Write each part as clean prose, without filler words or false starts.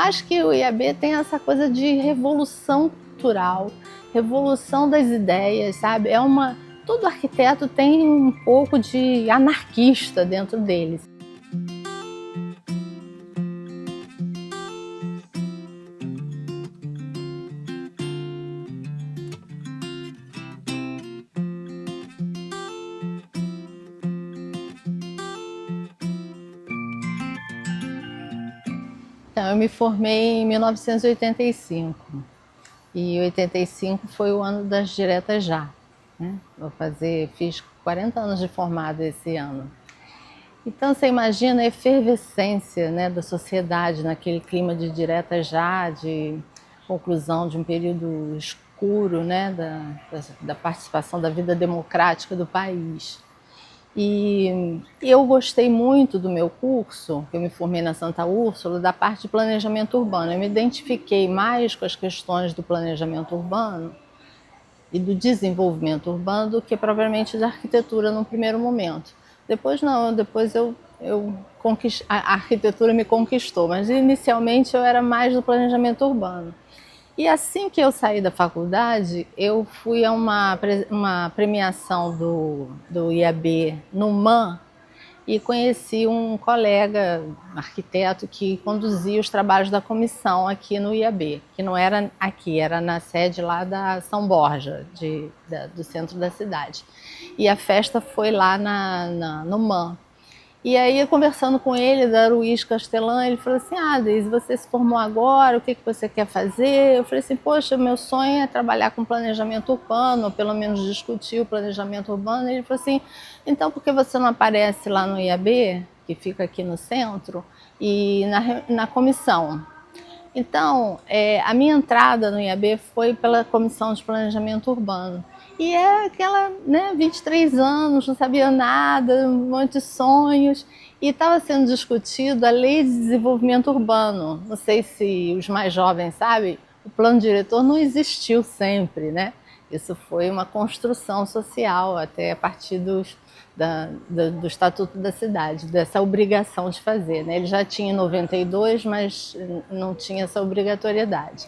acho que o IAB tem essa coisa de revolução cultural, revolução das ideias, sabe? Todo arquiteto tem um pouco de anarquista dentro deles. Então, eu me formei em 1985 e 85 foi o ano das diretas já, né? Fiz 40 anos de formada esse ano. Então você imagina a efervescência, né, da sociedade naquele clima de direta já, de conclusão de um período escuro, né, da participação da vida democrática do país. E eu gostei muito do meu curso, que eu me formei na Santa Úrsula, da parte de planejamento urbano. Eu me identifiquei mais com as questões do planejamento urbano e do desenvolvimento urbano do que propriamente da arquitetura no primeiro momento. Depois não, a arquitetura me conquistou, mas inicialmente eu era mais do planejamento urbano. E assim que eu saí da faculdade, eu fui a uma premiação do IAB no MAN e conheci um colega arquiteto que conduzia os trabalhos da comissão aqui no IAB, que não era aqui, era na sede lá da São Borja, do centro da cidade. E a festa foi lá no MAN. E aí, conversando com ele, da Luiz Castelã, ele falou assim: Deise, você se formou agora, o que você quer fazer? Eu falei assim: poxa, meu sonho é trabalhar com planejamento urbano, ou pelo menos discutir o planejamento urbano. E ele falou assim: então por que você não aparece lá no IAB, que fica aqui no centro, e na comissão? Então, a minha entrada no IAB foi pela Comissão de Planejamento Urbano. E é aquela, né, 23 anos, não sabia nada, um monte de sonhos. E estava sendo discutido a Lei de Desenvolvimento Urbano. Não sei se os mais jovens sabem, o plano diretor não existiu sempre, né? Isso foi uma construção social, até a partir do Estatuto da Cidade, dessa obrigação de fazer, né? Ele já tinha em 92, mas não tinha essa obrigatoriedade.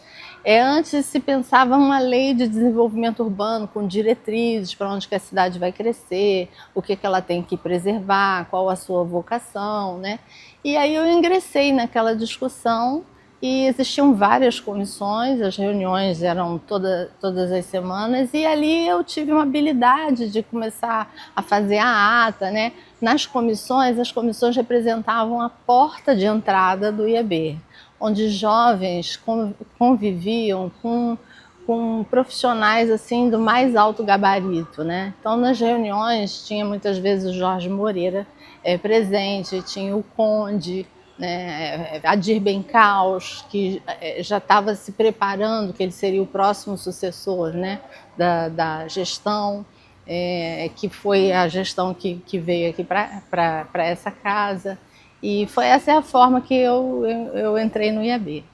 Antes se pensava uma lei de desenvolvimento urbano com diretrizes para onde que a cidade vai crescer, o que ela tem que preservar, qual a sua vocação, né? E aí eu ingressei naquela discussão e existiam várias comissões, as reuniões eram todas as semanas, e ali eu tive uma habilidade de começar a fazer a ata, né? Nas comissões, as comissões representavam a porta de entrada do IAB, onde jovens conviviam com profissionais assim do mais alto gabarito, né? Então nas reuniões tinha muitas vezes o Jorge Moreira presente, tinha o Conde, né, Adir Bencaus, que já estava se preparando, que ele seria o próximo sucessor, né, da gestão, que foi a gestão que veio aqui para essa casa. E essa é a forma que eu entrei no IAB.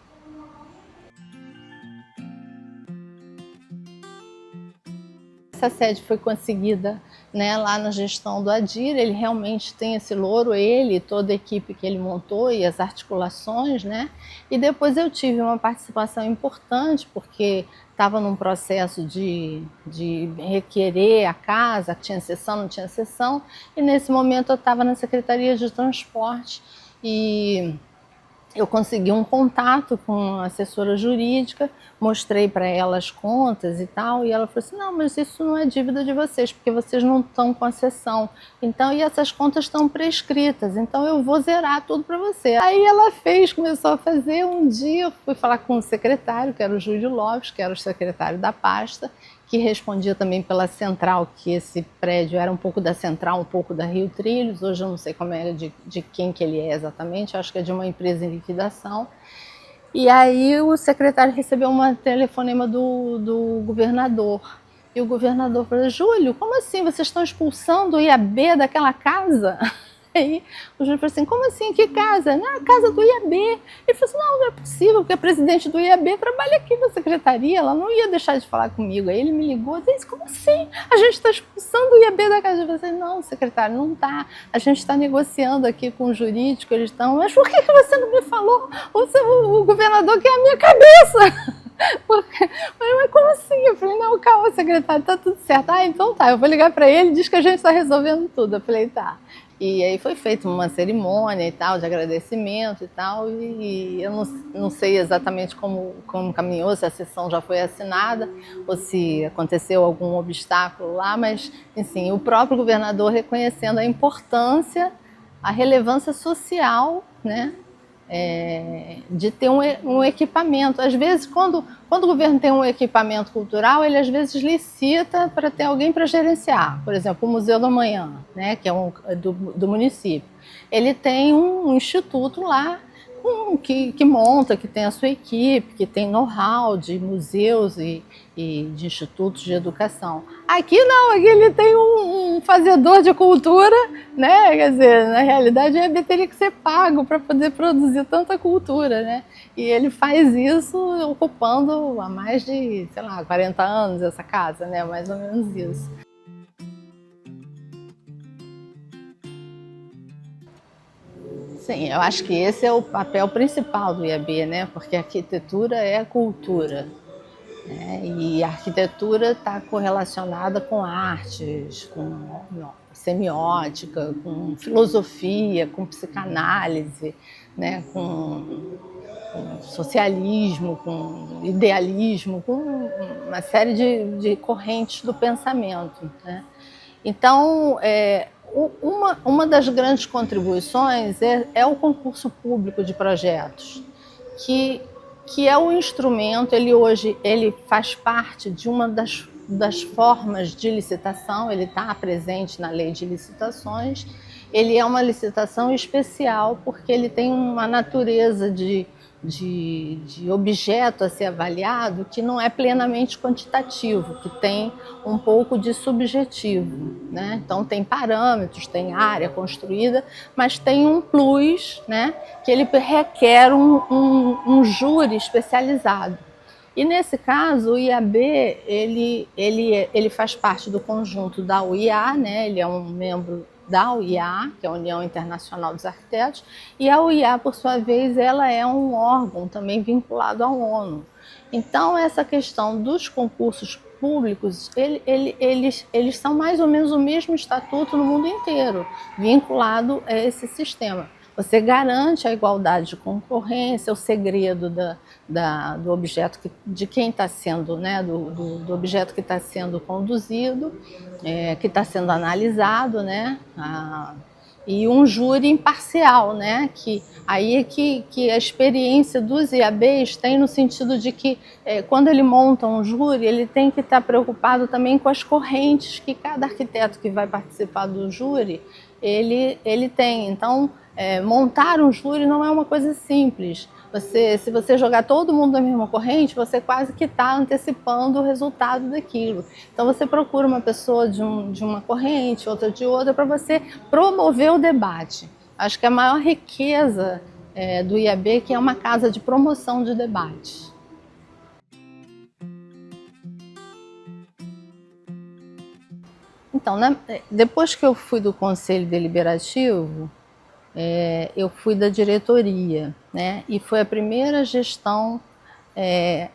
Essa sede foi conseguida, né, lá na gestão do Adir. Ele realmente tem esse louro, ele e toda a equipe que ele montou e as articulações, né? E depois eu tive uma participação importante, porque estava num processo de requerer a casa, tinha sessão, não tinha sessão, e nesse momento eu estava na Secretaria de Transporte e eu consegui um contato com a assessora jurídica, mostrei para ela as contas e tal, e ela falou assim: não, mas isso não é dívida de vocês, porque vocês não estão com a sessão. Então, e essas contas estão prescritas, então eu vou zerar tudo para você. Aí ela começou a fazer. Um dia eu fui falar com o secretário, que era o Júlio Lopes, que era o secretário da pasta, que respondia também pela Central, que esse prédio era um pouco da Central, um pouco da Rio Trilhos. Hoje eu não sei como é de quem que ele é exatamente, acho que é de uma empresa em liquidação. E aí o secretário recebeu um telefonema do governador. E o governador falou: Júlio, como assim? Vocês estão expulsando o IAB daquela casa? Aí o Júlio falou assim, como assim, que casa? Na casa do IAB. Ele falou assim, não é possível, porque a presidente do IAB trabalha aqui na secretaria, ela não ia deixar de falar comigo. Aí ele me ligou e disse, como assim? A gente está expulsando o IAB da casa. Eu falei assim, não, secretário, não está. A gente está negociando aqui com o jurídico, eles estão, mas por que você não me falou? O governador quer a minha cabeça. Porque, mas como assim? Eu falei, não, calma, secretário, tá tudo certo. Ah, então tá, eu vou ligar para ele, diz que a gente está resolvendo tudo. Eu falei, tá. E aí foi feita uma cerimônia e tal, de agradecimento e tal, e eu não sei exatamente como caminhou, se a sessão já foi assinada ou se aconteceu algum obstáculo lá, mas, enfim, o próprio governador reconhecendo a importância, a relevância social, né, de ter um equipamento. Às vezes, quando o governo tem um equipamento cultural, ele às vezes licita para ter alguém para gerenciar. Por exemplo, o Museu do Amanhã, né, que é do município. Ele tem um instituto lá que monta, que tem a sua equipe, que tem know-how de museus e de institutos de educação. Aqui não, aqui ele tem um fazedor de cultura, né? Quer dizer, na realidade ele teria que ser pago para poder produzir tanta cultura, né? E ele faz isso ocupando há mais de, sei lá, 40 anos essa casa, né? Mais ou menos isso. Sim, eu acho que esse é o papel principal do IAB, né? Porque a arquitetura é a cultura, né? E a arquitetura está correlacionada com artes, com semiótica, com filosofia, com psicanálise, né? Com socialismo, com idealismo, com uma série de correntes do pensamento, né? Então, uma das grandes contribuições é o concurso público de projetos, que é o instrumento, ele faz parte de uma das formas de licitação, ele está presente na lei de licitações, ele é uma licitação especial porque ele tem uma natureza de objeto a ser avaliado que não é plenamente quantitativo, que tem um pouco de subjetivo, né? Então tem parâmetros, tem área construída, mas tem um plus, né? Que ele requer um júri especializado. E nesse caso, o IAB ele faz parte do conjunto da UIA, né? Ele é um membro da UIA, que é a União Internacional dos Arquitetos, e a UIA, por sua vez, ela é um órgão também vinculado à ONU. Então, essa questão dos concursos públicos, eles são mais ou menos o mesmo estatuto no mundo inteiro, vinculado a esse sistema. Você garante a igualdade de concorrência, o segredo do objeto de quem está sendo, né, do objeto que está sendo conduzido, que está sendo analisado, né, e um júri imparcial, né, que aí é que a experiência dos IABs tem no sentido de que quando ele monta um júri, ele tem que estar preocupado também com as correntes que cada arquiteto que vai participar do júri, ele tem. Então, montar um júri não é uma coisa simples. Se você jogar todo mundo na mesma corrente, você quase que está antecipando o resultado daquilo. Então você procura uma pessoa de uma corrente, outra de outra, para você promover o debate. Acho que a maior riqueza do IAB é que é uma casa de promoção de debate. Então, né, depois que eu fui do Conselho Deliberativo, eu fui da diretoria, né? E foi a primeira gestão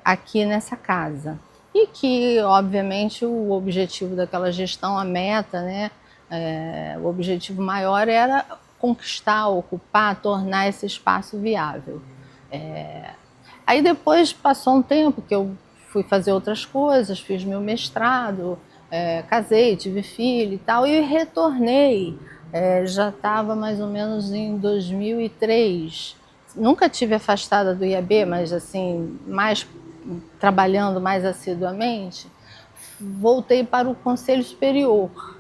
aqui nessa casa. E que, obviamente, o objetivo daquela gestão, a meta, né? O objetivo maior era conquistar, ocupar, tornar esse espaço viável. Aí depois passou um tempo que eu fui fazer outras coisas, fiz meu mestrado, casei, tive filho e tal, e retornei. Já estava mais ou menos em 2003. Nunca tive afastada do IAB, mas assim, trabalhando mais assiduamente. Voltei para o Conselho Superior.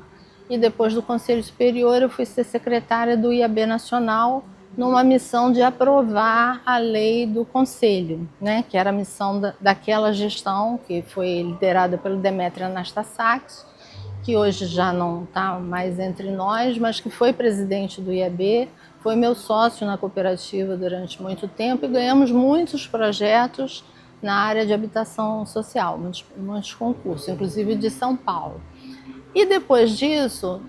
E depois do Conselho Superior eu fui ser secretária do IAB Nacional, numa missão de aprovar a lei do Conselho, né, que era a missão daquela gestão, que foi liderada pelo Demetrio Anastasakis, que hoje já não está mais entre nós, mas que foi presidente do IAB, foi meu sócio na cooperativa durante muito tempo e ganhamos muitos projetos na área de habitação social, muitos concursos, inclusive de São Paulo. E depois disso,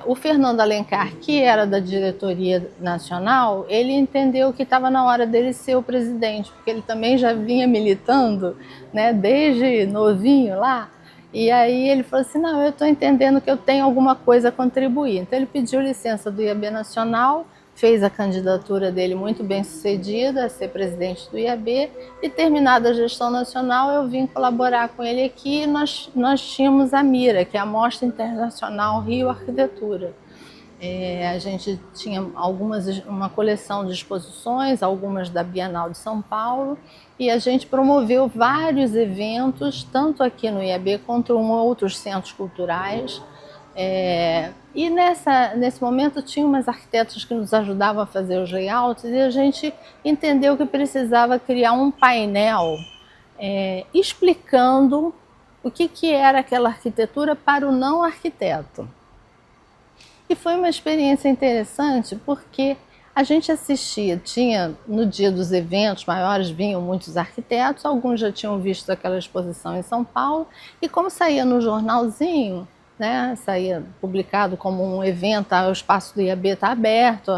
o Fernando Alencar, que era da diretoria nacional, ele entendeu que estava na hora dele ser o presidente, porque ele também já vinha militando, né, desde novinho lá. E aí ele falou assim, não, eu estou entendendo que eu tenho alguma coisa a contribuir. Então ele pediu licença do IAB Nacional, fez a candidatura dele muito bem sucedida a ser presidente do IAB e terminada a gestão nacional eu vim colaborar com ele aqui e nós tínhamos a Mira, que é a Mostra Internacional Rio Arquitetura. A gente tinha uma coleção de exposições, algumas da Bienal de São Paulo, e a gente promoveu vários eventos, tanto aqui no IAB quanto em outros centros culturais. E nesse momento tinha umas arquitetas que nos ajudavam a fazer os layouts e a gente entendeu que precisava criar um painel explicando o que era aquela arquitetura para o não arquiteto. E foi uma experiência interessante porque a gente assistia, no dia dos eventos maiores vinham muitos arquitetos, alguns já tinham visto aquela exposição em São Paulo e como saía no jornalzinho, né, saía publicado como um evento, o espaço do IAB está aberto,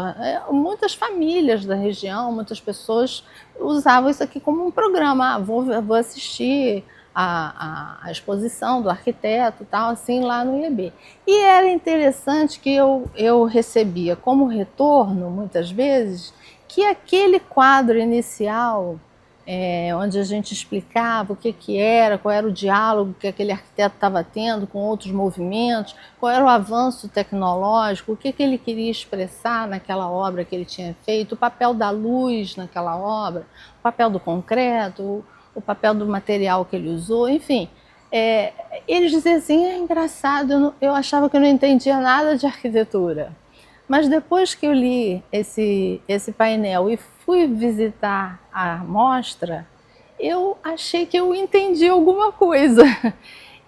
muitas famílias da região, muitas pessoas usavam isso aqui como um programa, vou assistir a exposição do arquiteto, tal, assim, lá no IAB. E era interessante que eu recebia como retorno, muitas vezes, que aquele quadro inicial, onde a gente explicava o que era, qual era o diálogo que aquele arquiteto estava tendo com outros movimentos, qual era o avanço tecnológico, o que ele queria expressar naquela obra que ele tinha feito, o papel da luz naquela obra, o papel do concreto, o papel do material que ele usou, enfim. Eles diziam assim, é engraçado, eu achava que eu não entendia nada de arquitetura. Mas depois que eu li esse painel e fui visitar a mostra, eu achei que eu entendi alguma coisa.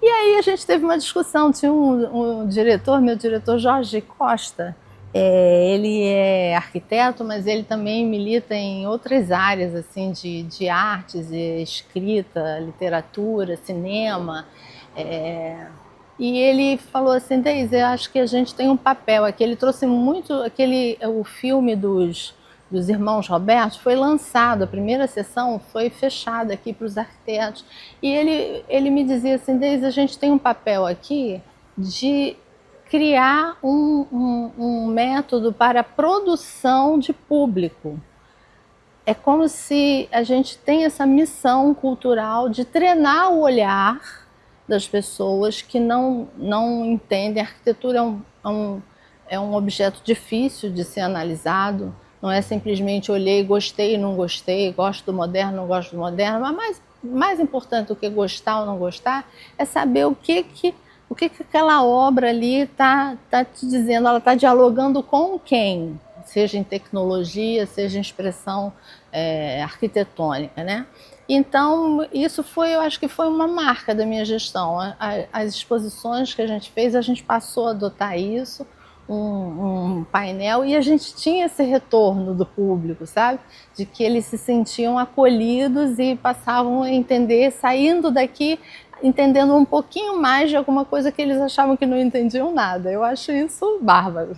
E aí a gente teve uma discussão, tinha um diretor, meu diretor Jorge Costa, ele é arquiteto, mas ele também milita em outras áreas assim, de artes, escrita, literatura, cinema. E ele falou assim, Deise, eu acho que a gente tem um papel aqui. Ele trouxe muito, o filme dos irmãos Roberto foi lançado, a primeira sessão foi fechada aqui para os arquitetos. E ele me dizia assim, Deise, a gente tem um papel aqui de criar um método para a produção de público. É como se a gente tem essa missão cultural de treinar o olhar das pessoas que não entendem. A arquitetura é um objeto difícil de ser analisado, não é simplesmente olhei, gostei, não gostei, gosto do moderno, não gosto do moderno, mas mais importante do que gostar ou não gostar é saber o que aquela obra ali está te dizendo, ela está dialogando com quem, seja em tecnologia, seja em expressão arquitetônica, né? Então, isso eu acho que foi uma marca da minha gestão. As exposições que a gente fez, a gente passou a adotar isso, um painel, e a gente tinha esse retorno do público, sabe? De que eles se sentiam acolhidos e passavam a entender, saindo daqui, entendendo um pouquinho mais de alguma coisa que eles achavam que não entendiam nada. Eu acho isso bárbaro.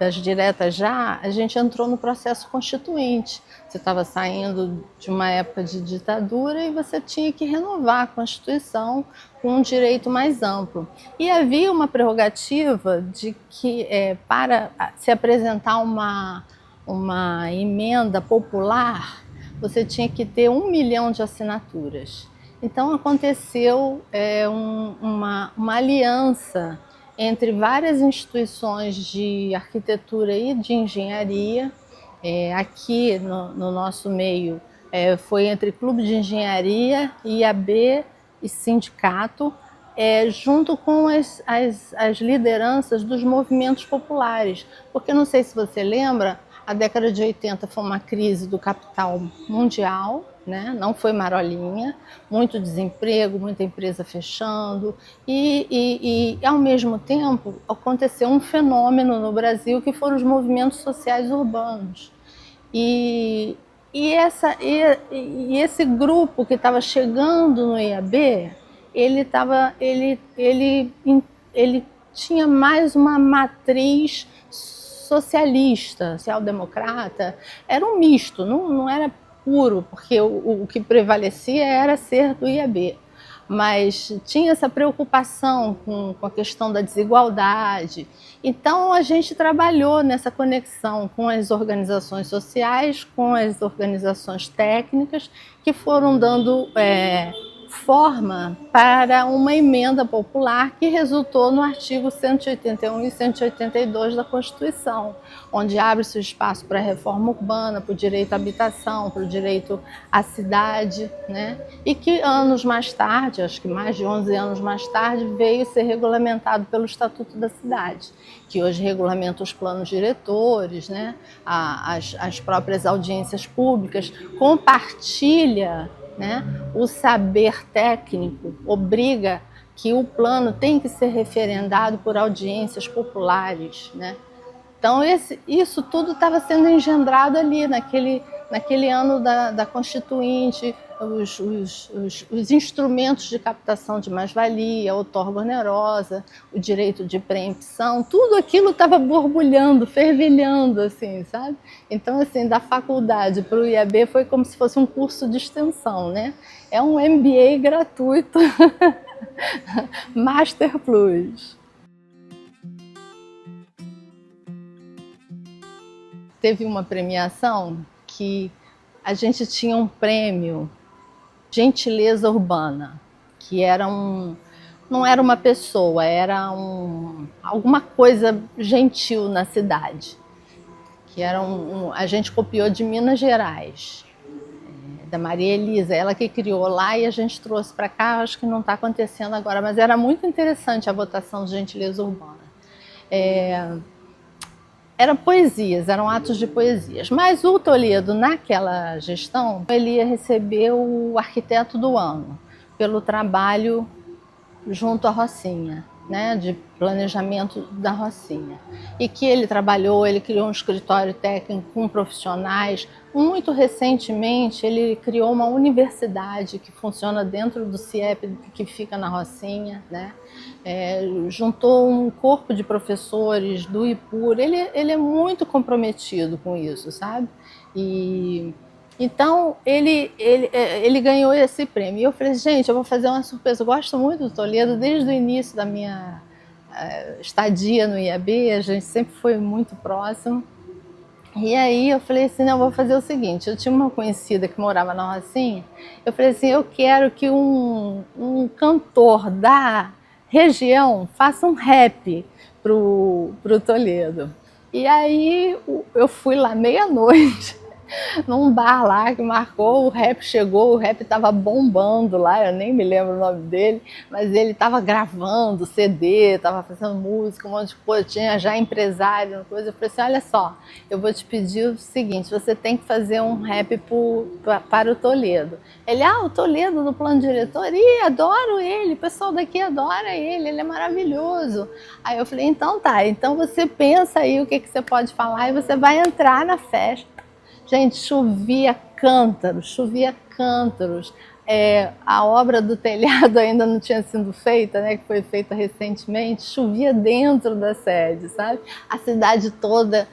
Das diretas já, a gente entrou no processo constituinte. Você estava saindo de uma época de ditadura e você tinha que renovar a Constituição com um direito mais amplo. E havia uma prerrogativa de que, para se apresentar uma emenda popular, você tinha que ter 1 milhão de assinaturas. Então aconteceu uma aliança entre várias instituições de arquitetura e de engenharia. Aqui no nosso meio foi entre Clube de Engenharia, IAB e sindicato, junto com as lideranças dos movimentos populares. Porque não sei se você lembra, a década de 80 foi uma crise do capital mundial, né? Não foi marolinha, muito desemprego, muita empresa fechando e ao mesmo tempo aconteceu um fenômeno no Brasil que foram os movimentos sociais urbanos. E, e esse grupo que estava chegando no IAB, ele tinha mais uma matriz socialista, social-democrata, era um misto, não era puro, porque o que prevalecia era ser do IAB. Mas tinha essa preocupação com a questão da desigualdade. Então a gente trabalhou nessa conexão com as organizações sociais, com as organizações técnicas, que foram dando forma para uma emenda popular que resultou no artigo 181 e 182 da Constituição, onde abre-se o espaço para a reforma urbana, para o direito à habitação, para o direito à cidade, né? E que anos mais tarde, acho que mais de 11 anos mais tarde, veio ser regulamentado pelo Estatuto da Cidade, que hoje regulamenta os planos diretores, né? As próprias audiências públicas, compartilha, né? O saber técnico, obriga que o plano tem que ser referendado por audiências populares, né? Então isso tudo estava sendo engendrado ali naquele ano da Constituinte, os instrumentos de captação de mais-valia, a outorga onerosa, o direito de preempção, tudo aquilo estava borbulhando, fervilhando, assim, sabe? Então, assim, da faculdade para o IAB foi como se fosse um curso de extensão, né? É um MBA gratuito, Master Plus. Teve uma premiação que a gente tinha um prêmio Gentileza Urbana, que não era uma pessoa, era alguma coisa gentil na cidade, que era a gente copiou de Minas Gerais, da Maria Elisa, ela que criou lá e a gente trouxe para cá, acho que não está acontecendo agora, mas era muito interessante a votação de Gentileza Urbana. Eram poesias, eram atos de poesias. Mas o Toledo, naquela gestão, ele ia receber o arquiteto do ano, pelo trabalho junto à Rocinha, né, de planejamento da Rocinha. E que ele trabalhou, ele criou um escritório técnico com profissionais. Muito recentemente, ele criou uma universidade que funciona dentro do CIEP, que fica na Rocinha, né? Juntou um corpo de professores do IPUR. Ele é muito comprometido com isso, sabe? Então, ele ganhou esse prêmio. E eu falei, gente, eu vou fazer uma surpresa. Eu gosto muito do Toledo, desde o início da minha estadia no IAB, a gente sempre foi muito próximo. E aí eu falei assim, não, eu vou fazer o seguinte, eu tinha uma conhecida que morava na Rocinha, eu falei assim, eu quero que um cantor da região faça um rap pro Toledo. E aí eu fui lá meia-noite, num bar lá que marcou, o rap chegou, o rap tava bombando lá, eu nem me lembro o nome dele, mas ele tava gravando CD, tava fazendo música, um monte de coisa, tinha já empresário, coisa. Eu falei assim, olha só, eu vou te pedir o seguinte, você tem que fazer um rap para o Toledo. Ele, o Toledo do plano diretor, adoro ele, o pessoal daqui adora ele é maravilhoso. Aí eu falei, então tá, então você pensa aí o que você pode falar e você vai entrar na festa. Gente, chovia cântaros. A obra do telhado ainda não tinha sido feita, né, que foi feita recentemente, chovia dentro da sede, sabe? A cidade toda.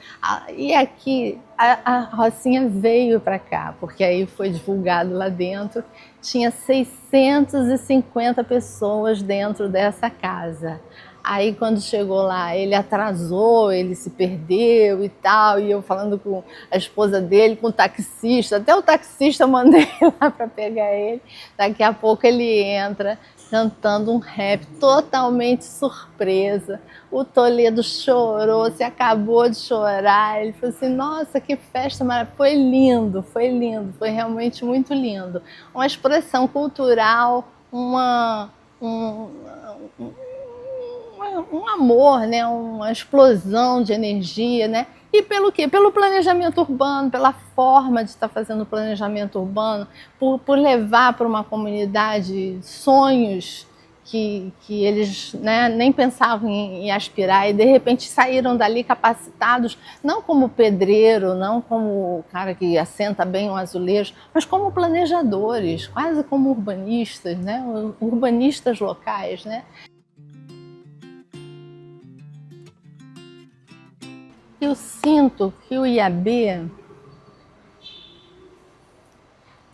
E aqui, a Rocinha veio para cá, porque aí foi divulgado lá dentro. Tinha 650 pessoas dentro dessa casa. Aí quando chegou lá, ele atrasou, ele se perdeu e tal, e eu falando com a esposa dele, com o taxista, até o taxista eu mandei lá para pegar ele. Daqui a pouco ele entra cantando um rap totalmente surpresa. O Toledo chorou, se acabou de chorar, ele falou assim, nossa, que festa maravilhosa, foi lindo, foi realmente muito lindo. Uma expressão cultural, uma um amor, né? Uma explosão de energia, né? E pelo quê? Pelo planejamento urbano, pela forma de estar fazendo o planejamento urbano, por levar para uma comunidade sonhos que eles, né, nem pensavam em aspirar e de repente saíram dali capacitados, não como pedreiro, não como o cara que assenta bem um azulejo, mas como planejadores, quase como urbanistas, né, urbanistas locais, né. Eu sinto que o IAB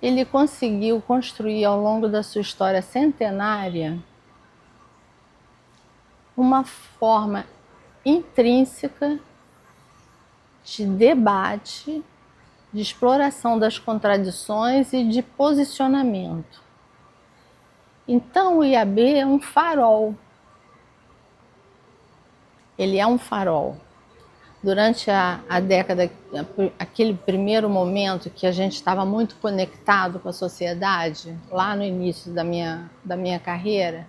ele conseguiu construir ao longo da sua história centenária uma forma intrínseca de debate, de exploração das contradições e de posicionamento. Então o IAB é um farol. Ele é um farol. Durante a década, aquele primeiro momento que a gente estava muito conectado com a sociedade, lá no início da minha carreira,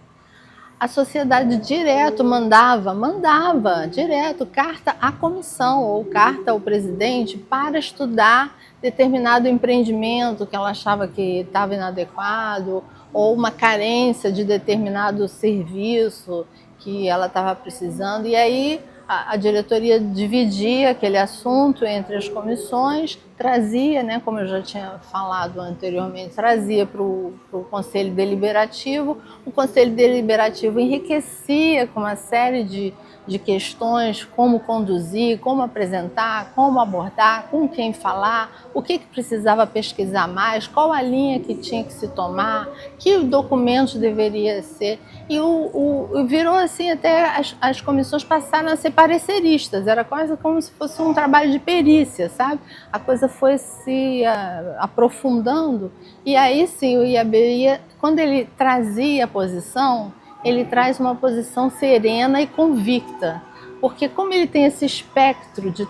a sociedade direto mandava direto carta à comissão ou carta ao presidente para estudar determinado empreendimento que ela achava que estava inadequado ou uma carência de determinado serviço que ela estava precisando. E aí a diretoria dividia aquele assunto entre as comissões, trazia, né, como eu já tinha falado anteriormente, trazia para o Conselho Deliberativo. O Conselho Deliberativo enriquecia com uma série de questões, como conduzir, como apresentar, como abordar, com quem falar, o que precisava pesquisar mais, qual a linha que tinha que se tomar, que documentos deveria ser. E virou assim, até as comissões passaram a ser pareceristas, era quase como se fosse um trabalho de perícia, sabe? A coisa foi se aprofundando, e aí sim o IAB, quando ele trazia a posição, ele traz uma posição serena e convicta, porque como ele tem esse espectro de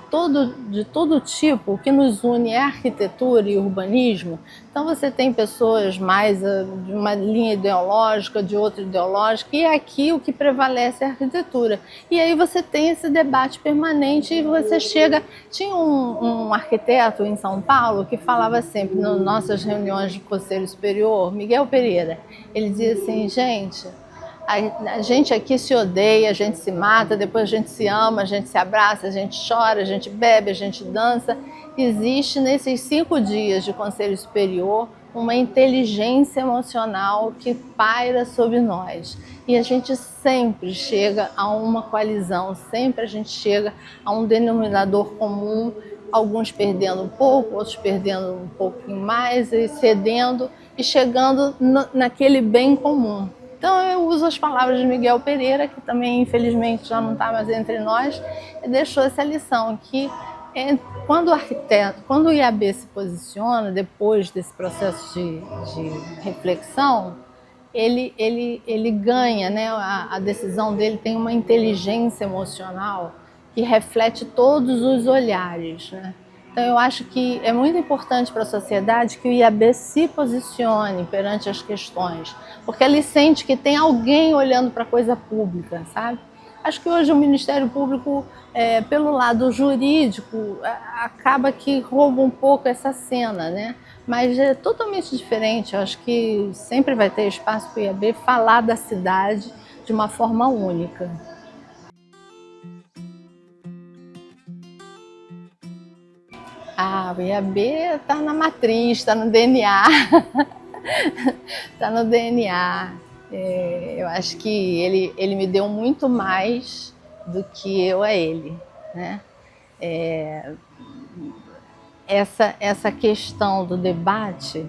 todo tipo, o que nos une é arquitetura e urbanismo, então você tem pessoas mais de uma linha ideológica, de outra ideológica, e aqui o que prevalece é a arquitetura. E aí você tem esse debate permanente e você chega... Tinha um arquiteto em São Paulo que falava sempre, nas nossas reuniões de Conselho Superior, Miguel Pereira, ele dizia assim, gente... A gente aqui se odeia, a gente se mata, depois a gente se ama, a gente se abraça, a gente chora, a gente bebe, a gente dança. Existe nesses 5 dias de Conselho Superior uma inteligência emocional que paira sobre nós. E a gente sempre chega a uma coalizão, sempre a gente chega a um denominador comum, alguns perdendo um pouco, outros perdendo um pouquinho mais, e cedendo e chegando naquele bem comum. Então eu uso as palavras de Miguel Pereira, que também infelizmente já não está mais entre nós, e deixou essa lição, que quando o IAB se posiciona, depois desse processo de reflexão, ele ganha, né? A decisão dele tem uma inteligência emocional que reflete todos os olhares, né? Então eu acho que é muito importante para a sociedade que o IAB se posicione perante as questões, porque ele sente que tem alguém olhando para a coisa pública, sabe? Acho que hoje o Ministério Público, pelo lado jurídico, acaba que rouba um pouco essa cena, né? Mas é totalmente diferente. Eu acho que sempre vai ter espaço para o IAB falar da cidade de uma forma única. O IAB está na matriz, está no DNA. Está no DNA. Eu acho que ele me deu muito mais do que eu a ele, né? Essa questão do debate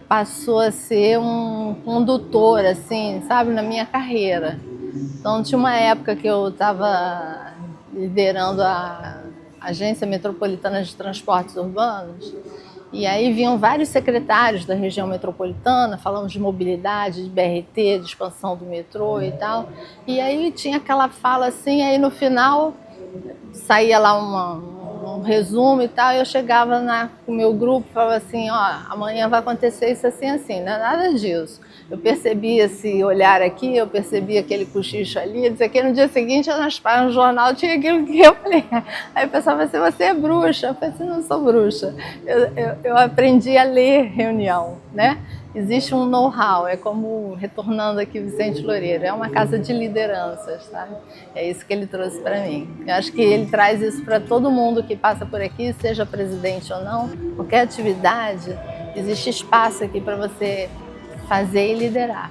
passou a ser um condutor, assim, sabe, na minha carreira. Então tinha uma época que eu estava liderando a Agência Metropolitana de Transportes Urbanos, e aí vinham vários secretários da região metropolitana falando de mobilidade, de BRT, de expansão do metrô e tal. E aí tinha aquela fala assim, aí no final saía lá um resumo e tal, e eu chegava com o meu grupo e falava assim, ó, amanhã vai acontecer isso assim, assim, não é nada disso. Eu percebia esse olhar aqui, eu percebia aquele cochicho ali, dizia que no dia seguinte nas páginas do jornal tinha aquilo que eu falei. Aí o pessoal falou assim, você é bruxa. Eu falei assim, não sou bruxa. Eu aprendi a ler reunião, né? Existe um know-how, é como, retornando aqui Vicente Loureiro, é uma casa de lideranças, sabe? É isso que ele trouxe para mim. Eu acho que ele traz isso para todo mundo que passa por aqui, seja presidente ou não, qualquer atividade, existe espaço aqui para você fazer e liderar.